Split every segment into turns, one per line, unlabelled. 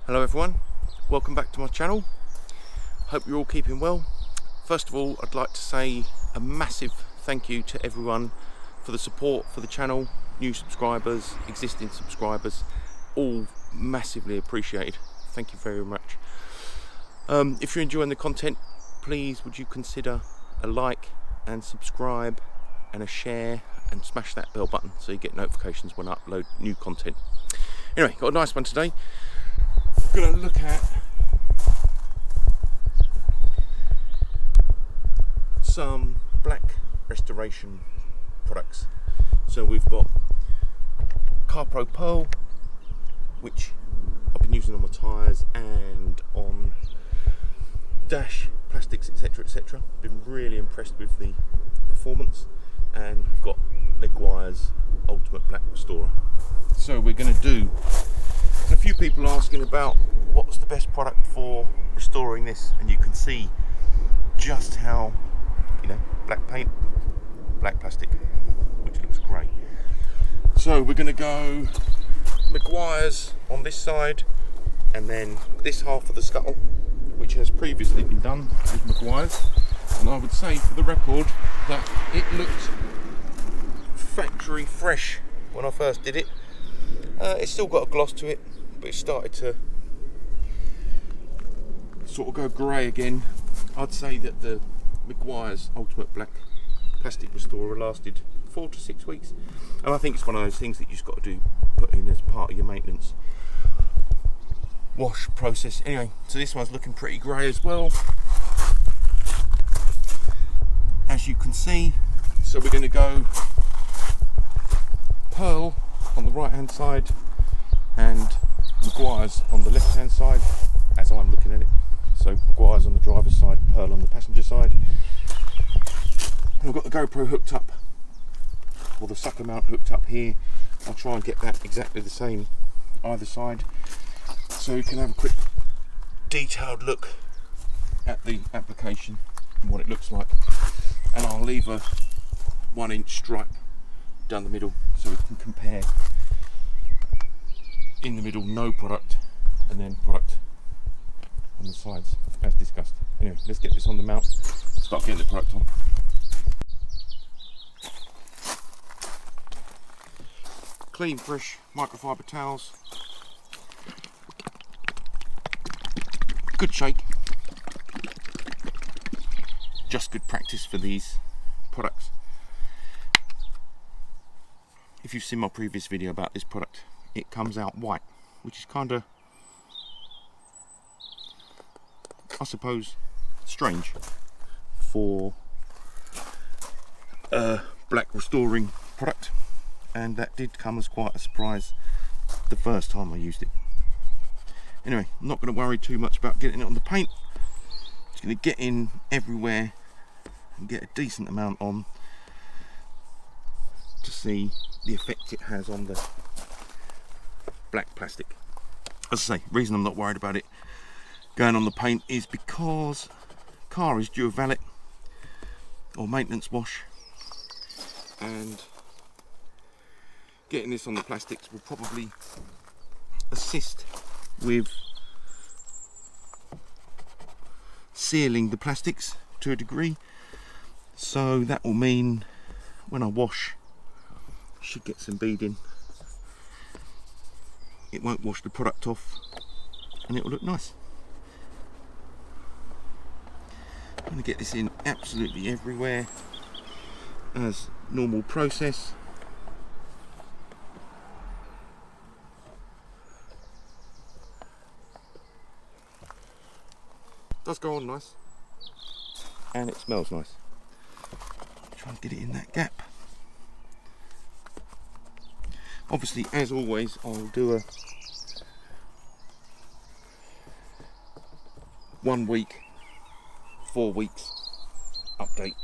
Hello everyone, welcome back to my channel. Hope you're all keeping well. First of all, I'd like to say a massive thank you to everyone for the support for the channel, new subscribers, existing subscribers, all massively appreciated. Thank you very much. If you're enjoying the content, please would you consider a like and subscribe and a share and smash that bell button so you get notifications when I upload new content. Anyway, got a nice one today. I'm going to look at some black restoration products. So we've got Carpro Perl, which I've been using on my tyres and on dash, plastics, etc, etc. Been really impressed with the performance. And we've got Meguiars Ultimate Black Restorer. So we're going to do, there's a few people asking about what's the best product for restoring this, and you can see just how, black paint, black plastic, which looks great. So we're going to go Meguiars on this side, and then this half of the scuttle, which has previously been done with Meguiars. And I would say for the record that it looked factory fresh when I first did it. It's still got a gloss to it, but it started to sort of go grey again. I'd say that the Meguiars Ultimate Black Plastic Restorer lasted 4 to 6 weeks, and I think it's one of those things that you've just got to put in as part of your maintenance wash process. Anyway, so this one's looking pretty grey as well, as you can see. So we're going to go Pearl on the right hand side and Meguiars on the left hand side as I'm looking at it. So Meguiars on the driver's side, Pearl on the passenger side. And I've got the GoPro hooked up, or the sucker mount hooked up here. I'll try and get that exactly the same either side, so you can have a quick detailed look at the application and what it looks like. And I'll leave a 1-inch stripe down the middle so we can compare in the middle, no product, and then product on the sides as discussed. Anyway, let's get this on the mount, start getting the product on. Clean, fresh microfiber towels, good shake, just good practice for these products. If you've seen my previous video about this product, it comes out white, which is kind of, I suppose, strange for a black restoring product, and that did come as quite a surprise the first time I used it. Anyway, I'm not going to worry too much about getting it on the paint. It's going to get in everywhere and get a decent amount on to see the effect it has on the black plastic. As I say, reason I'm not worried about it going on the paint is because car is due a valet or maintenance wash, and getting this on the plastics will probably assist with sealing the plastics to a degree. So that will mean when I wash, should get some beading. It won't wash the product off and it will look nice. I'm going to get this in absolutely everywhere as normal process. Does go on nice, and it smells nice. Try and get it in that gap. Obviously, as always, I'll do a 1 week, 4 weeks update,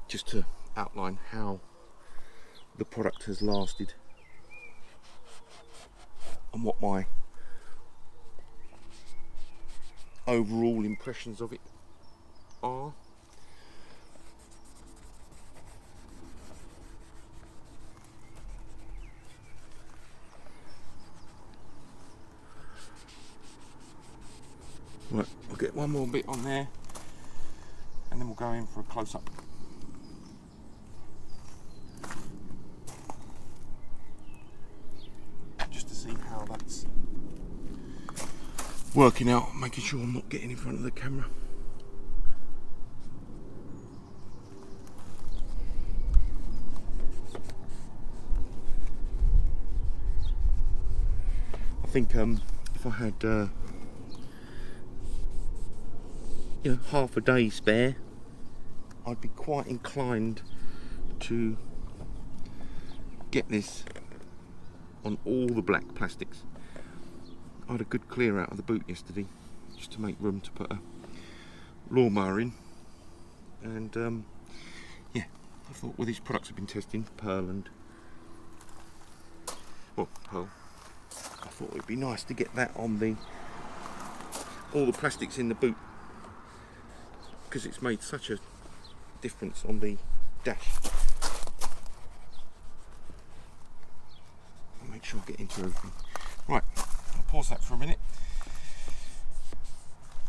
just to outline how the product has lasted and what my overall impressions of it are. Right, we'll get one more bit on there and then we'll go in for a close-up. Just to see how that's working out, making sure I'm not getting in front of the camera. I think if I had half a day spare, I'd be quite inclined to get this on all the black plastics. I had a good clear out of the boot yesterday just to make room to put a lawnmower in, and yeah, I thought with these products I've been testing, Perl, I thought it'd be nice to get that on all the plastics in the boot, because it's made such a difference on the dash. I'll make sure I get into everything. Right, I'll pause that for a minute,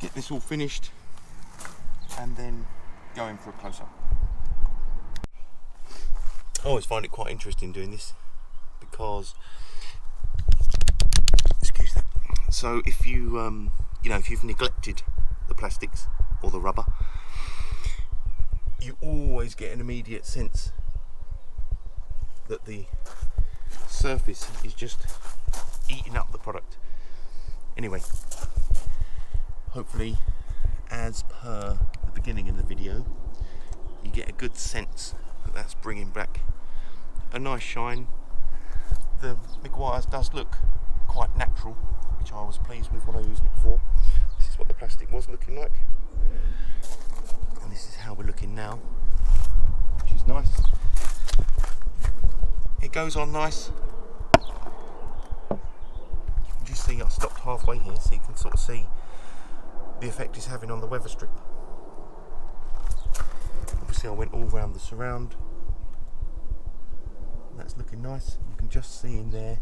get this all finished, and then go in for a close-up. I always find it quite interesting doing this, because, excuse that, so if you if you've neglected the plastics or the rubber, you always get an immediate sense that the surface is just eating up the product. Anyway, hopefully, as per the beginning of the video, you get a good sense that that's bringing back a nice shine. The Meguiars does look quite natural, which I was pleased with when I used it before. This is what the plastic was looking like, and this is how we're looking now, which is nice. It goes on nice. You can just see I stopped halfway here so you can sort of see the effect it's having on the weather strip. Obviously I went all round the surround. That's looking nice. You can just see in there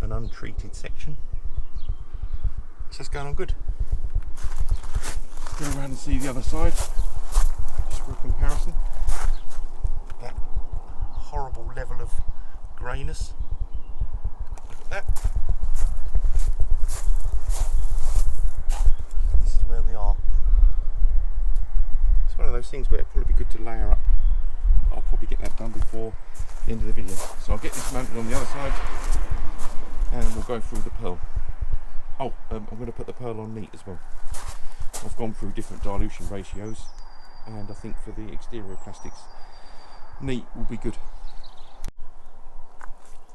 an untreated section. So it's going on good. Go around and see the other side, just for a comparison. That horrible level of greyness. Look at that. And this is where we are. It's one of those things where it'd probably be good to layer up. I'll probably get that done before the end of the video. So I'll get this mounted on the other side and we'll go through the Perl. Oh, I'm going to put the Perl on neat as well. I've gone through different dilution ratios, and I think for the exterior plastics, neat will be good.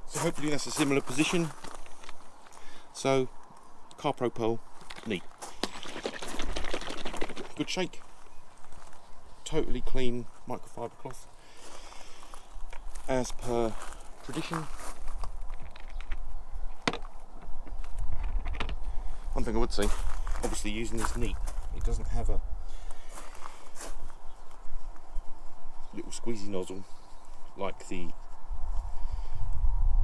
So hopefully that's a similar position. So, Carpro Perl, neat. Good shake. Totally clean microfiber cloth, as per tradition. One thing I would say, obviously using this neat, it doesn't have a little squeezy nozzle like the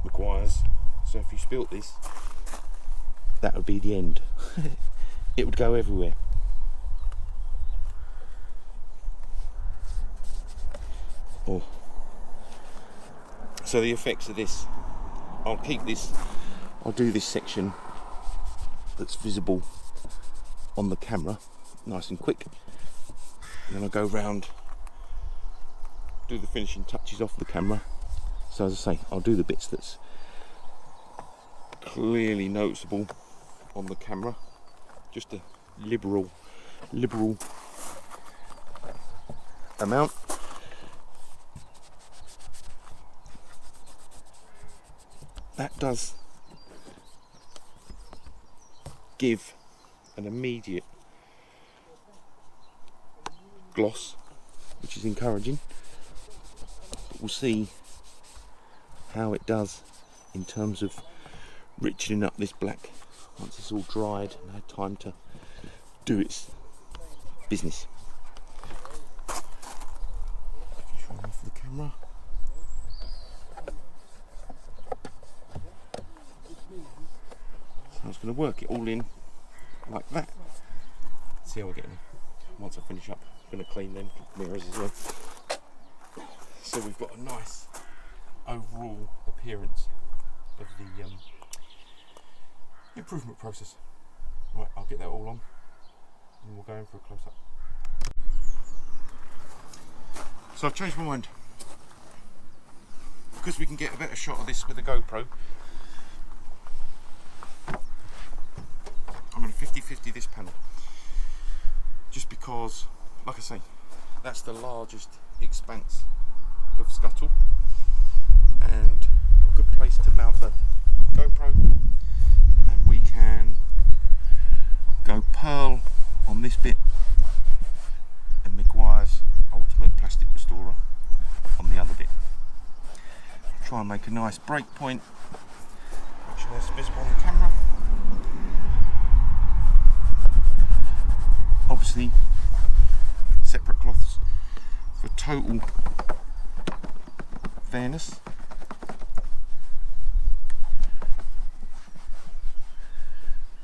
Meguiars, so if you spilt this, that would be the end. It would go everywhere. Oh. So the effects of this, I'll do this section that's visible on the camera nice and quick, and then I'll go round, do the finishing touches off the camera. So as I say, I'll do the bits that's clearly noticeable on the camera, just a liberal amount. That does give an immediate gloss, which is encouraging. But we'll see how it does in terms of richening up this black once it's all dried and had time to do its business. Show off the camera. So I was going to work it all in like that. see how we're getting. Once I finish up, I'm going to clean them mirrors as well. So we've got a nice overall appearance of the improvement process. Right, I'll get that all on and we'll go in for a close-up. So I've changed my mind. Because we can get a better shot of this with the GoPro, I'm going to 50-50 this panel. Just because, like I say, that's the largest expanse of scuttle and a good place to mount the GoPro, and we can go Perl on this bit and Meguiars Ultimate Plastic Restorer on the other bit. Try and make a nice break point, make sure that's visible on the camera. Obviously separate cloths for total fairness.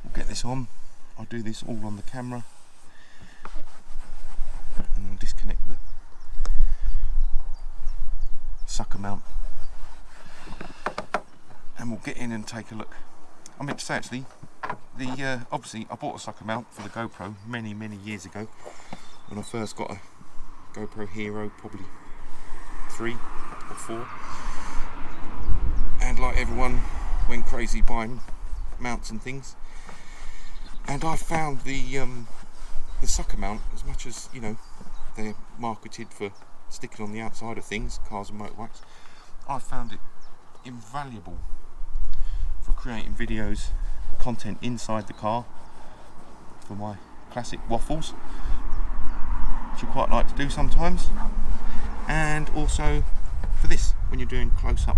We'll get this on. I'll do this all on the camera and then I'll disconnect the sucker mount and we'll get in and take a look. I meant to say actually, obviously I bought a sucker mount for the GoPro many years ago when I first got a GoPro Hero, probably 3 or 4, and like everyone went crazy buying mounts and things, and I found the sucker mount, as much as you know they're marketed for sticking on the outside of things, cars and motorbikes, I found it invaluable for creating videos, content inside the car, for my classic waffles, which I quite like to do sometimes, and also for this, when you're doing close-up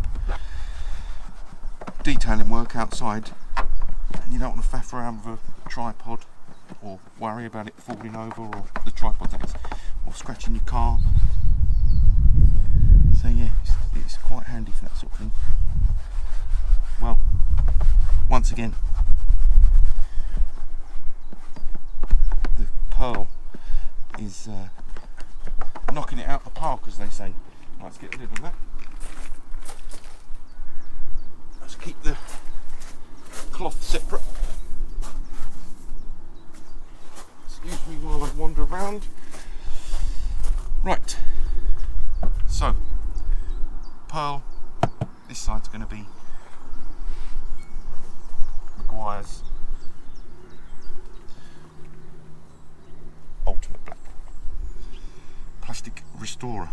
detailing work outside and you don't want to faff around with a tripod or worry about it falling over, or the tripod that is, or scratching your car. So yeah, it's quite handy for that sort of thing. Well, once again, the Perl is knocking it out the park, as they say. Let's get rid of that. Let's keep the cloth separate. Excuse me while I wander around. Right, so Perl, this side's going to be Meguiars Ultimate Black Plastic Restorer.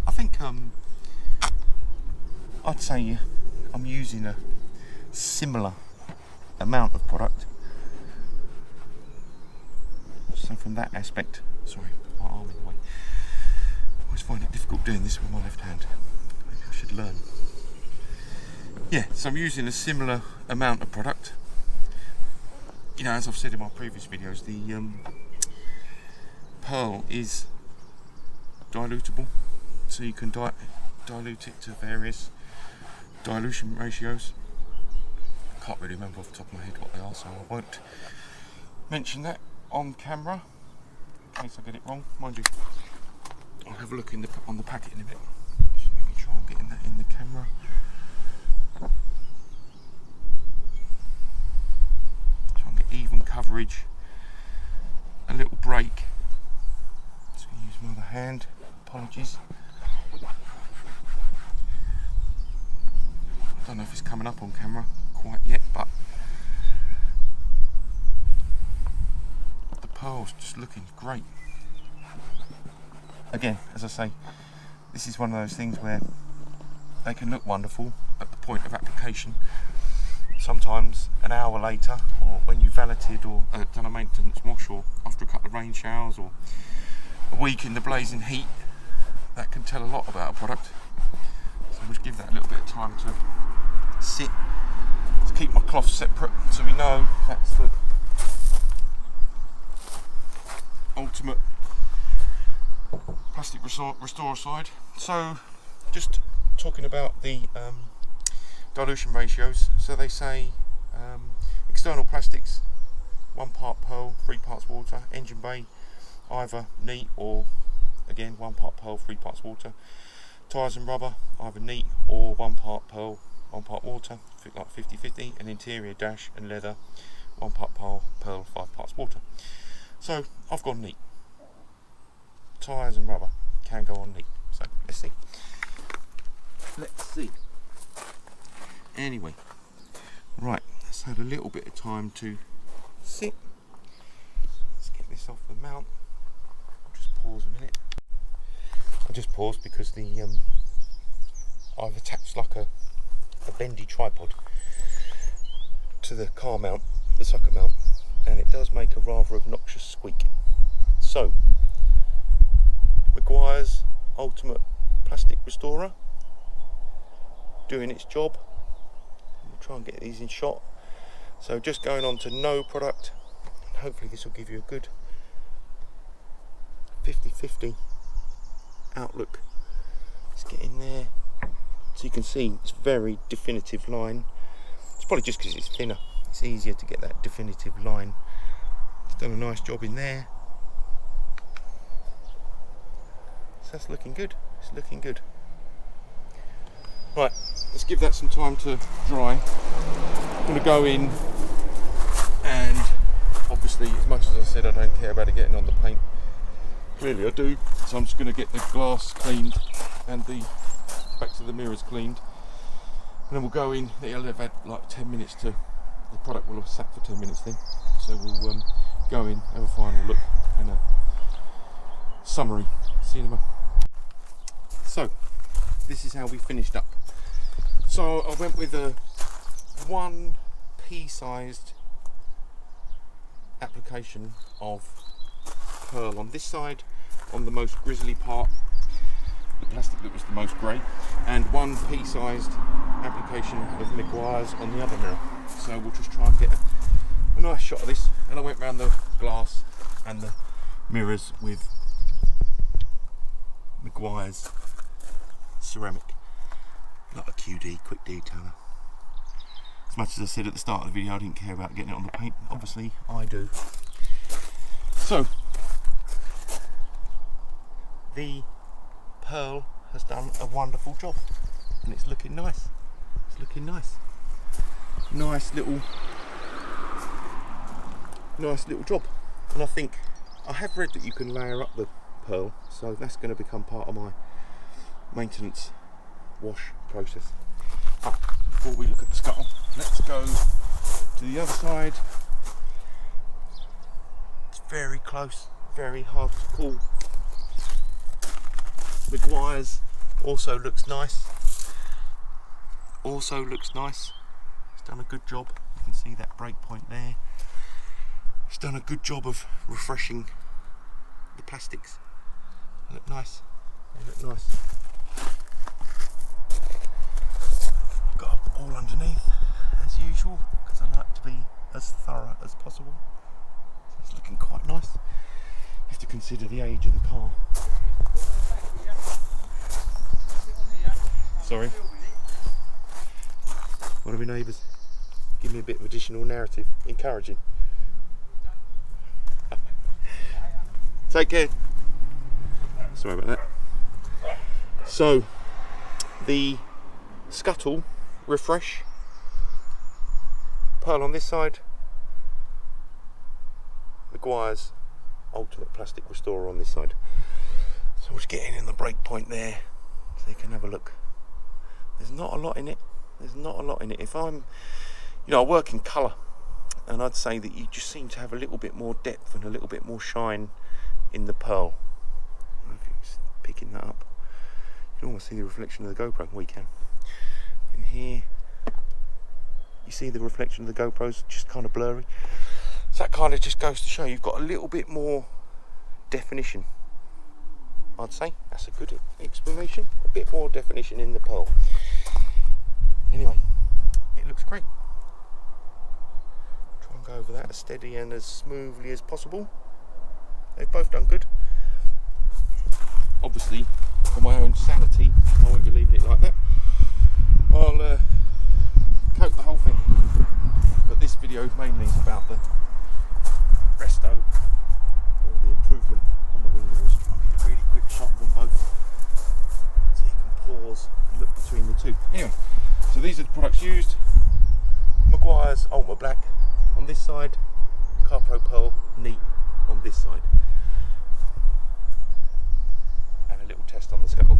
I think I'd say I'm using a similar amount of product, so from that aspect, sorry, my arm in the way. I always find it difficult doing this with my left hand. Maybe I should learn. Yeah, so I'm using a similar amount of product. You know, as I've said in my previous videos, the Perl is dilutable, so you can dilute it to various dilution ratios. I can't really remember off the top of my head what they are, so I won't mention that on camera in case I get it wrong. Mind you, I'll have a look on the packet in a bit. Just making sure I'm getting that in the camera. Try and get even coverage, a little break. Just going to use my other hand. Apologies. I don't know if it's coming up on camera quite yet, but the Perl's just looking great. Again, as I say, this is one of those things where they can look wonderful at the point of application. Sometimes an hour later, or when you valeted or done a maintenance wash, or after a couple of rain showers, or a week in the blazing heat, that can tell a lot about a product. So we'll just give that a little bit of time to sit, to keep my cloth separate, so we know that's the ultimate plastic restorer side. So just talking about the dilution ratios, so they say external plastics, 1 part pearl, 3 parts water. Engine bay, either neat or again 1 part pearl, 3 parts water. Tyres and rubber, either neat or 1 part pearl, 1 part water, like 50-50. And interior dash and leather, 1 part pearl, 5 parts water. So I've gone neat. Tyres and rubber can go on neat. So let's see. Let's see. Anyway, right, let's have a little bit of time to sit. Let's get this off the mount. I'll just pause a minute. I just paused because I've attached like a bendy tripod to the car mount, the sucker mount, and it does make a rather obnoxious squeak. So, Meguiars Ultimate Plastic Restorer doing its job. We'll try and get these in shot. So just going on to no product, and hopefully this will give you a good 50-50 outlook. Let's get in there so you can see it's very definitive line. It's probably just because it's thinner, it's easier to get that definitive line. It's done a nice job in there, so that's looking good. It's looking good. Right, let's give that some time to dry. I'm going to go in, and obviously, as much as I said I don't care about it getting on the paint, clearly I do, so I'm just going to get the glass cleaned and the backs of the mirrors cleaned, and then we'll go in. It'll have had like 10 minutes to, the product will have sat for 10 minutes then, so we'll go in, have a final look and a summary. See you in a moment. So this is how we finished up. So I went with a 1 pea-sized application of pearl on this side, on the most grizzly part, the plastic that was the most grey, and 1 pea-sized application of Meguiars on the other mirror. So we'll just try and get a nice shot of this. And I went around the glass and the mirrors with Meguiars ceramic, not a QD, quick detailer. As much as I said at the start of the video I didn't care about getting it on the paint, obviously I do. So the pearl has done a wonderful job, and it's looking nice. It's looking nice. Nice little job. And I think I have read that you can layer up the pearl, so that's going to become part of my maintenance wash process. But before we look at the scuttle, let's go to the other side. It's very close, very hard to pull. Meguiars also looks nice. Also looks nice. It's done a good job. You can see that break point there. It's done a good job of refreshing the plastics. They look nice. They look nice. I've got all underneath as usual because I like to be as thorough as possible. So it's looking quite nice. You have to consider the age of the car. Sorry. What are we neighbours? Give me a bit of additional narrative. Encouraging. Take care. Sorry about that. So, the scuttle refresh, pearl on this side, Meguiars Ultimate Plastic Restorer on this side. So we're just getting in the break point there so you can have a look. There's not a lot in it. There's not a lot in it. If I'm, I work in colour, and I'd say that you just seem to have a little bit more depth and a little bit more shine in the pearl. I don't know if it's picking that up. You can almost see the reflection of the GoPro. We can. In here, you see the reflection of the GoPro's just kind of blurry. So that kind of just goes to show you've got a little bit more definition. I'd say that's a good explanation. A bit more definition in the pearl. Anyway, it looks great. Try and go over that as steady and as smoothly as possible. They've both done good. Obviously, for my own sanity, I won't be leaving it like that. I'll coat the whole thing. But this video video mainly is about the resto, or the improvement on the wing mirrors. Try and get a really quick shot of them both, so you can pause and look between the two. Anyway, so these are the products used. Meguiars Ultra Black on this side, Carpro Perl Neat on this side, and a little test on the scuttle,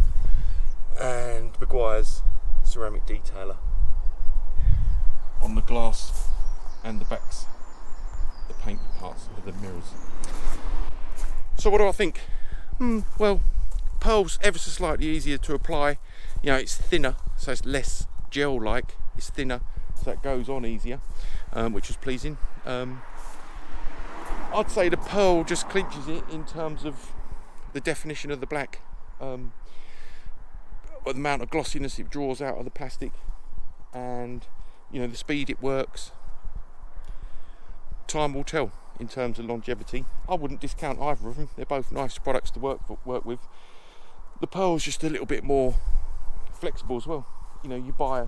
and Meguiars ceramic detailer on the glass and the backs, the paint parts of the mirrors. So what do I think? Well, Pearl's ever so slightly easier to apply. You know, it's thinner, so it's less gel-like. It's thinner, so it goes on easier, which was pleasing. I'd say the Pearl just clinches it in terms of the definition of the black, the amount of glossiness it draws out of the plastic, and you know, the speed it works. Time will tell in terms of longevity. I wouldn't discount either of them. They're both nice products to work with. The Pearl's just a little bit more flexible as well. You know, you buy a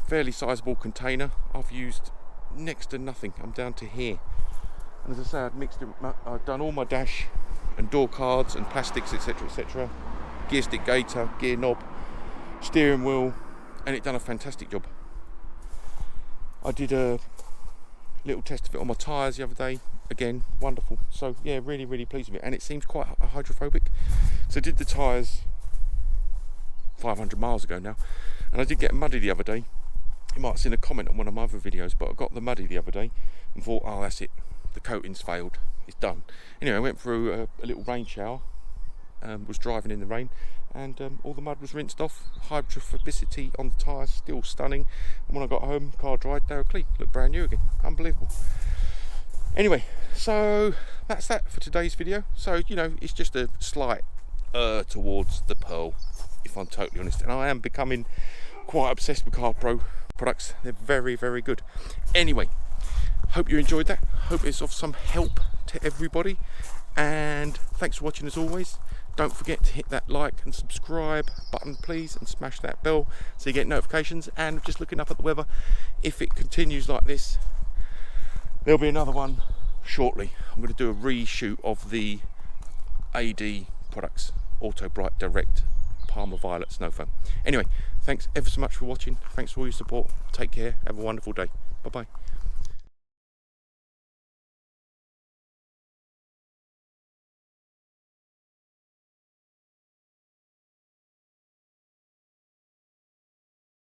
fairly sizable container. I've used next to nothing. I'm down to here. And as I say, I've done all my dash and door cards and plastics, etc., etc. Gear stick gaiter, gear knob, steering wheel, and it done a fantastic job. I did a little test of it on my tyres the other day. Again, wonderful. So yeah, really, really pleased with it. And it seems quite hydrophobic. So I did the tyres 500 miles ago now, and I did get muddy the other day. You might have seen a comment on one of my other videos, but I got the muddy the other day and thought, oh, that's it, the coating's failed, it's done. Anyway, I went through a little rain shower, was driving in the rain, and all the mud was rinsed off. Hydrophobicity on the tyres still stunning, and when I got home, car dried, they were clean, looked brand new again. Unbelievable. Anyway, so that's that for today's video. So, you know, it's just a slight towards the Pearl, if I'm totally honest, and I am becoming quite obsessed with Carpro products. They're very, very good. Anyway, hope you enjoyed that. Hope it's of some help to everybody, and thanks for watching as always. Don't forget to hit that like and subscribe button please, and smash that bell so you get notifications. And just looking up at the weather, if it continues like this, there'll be another one shortly. I'm going to do a reshoot of the AD products, Auto Bright Direct Palmer Violet Snow Foam. Anyway, thanks ever so much for watching. Thanks for all your support. Take care. Have a wonderful day. Bye bye.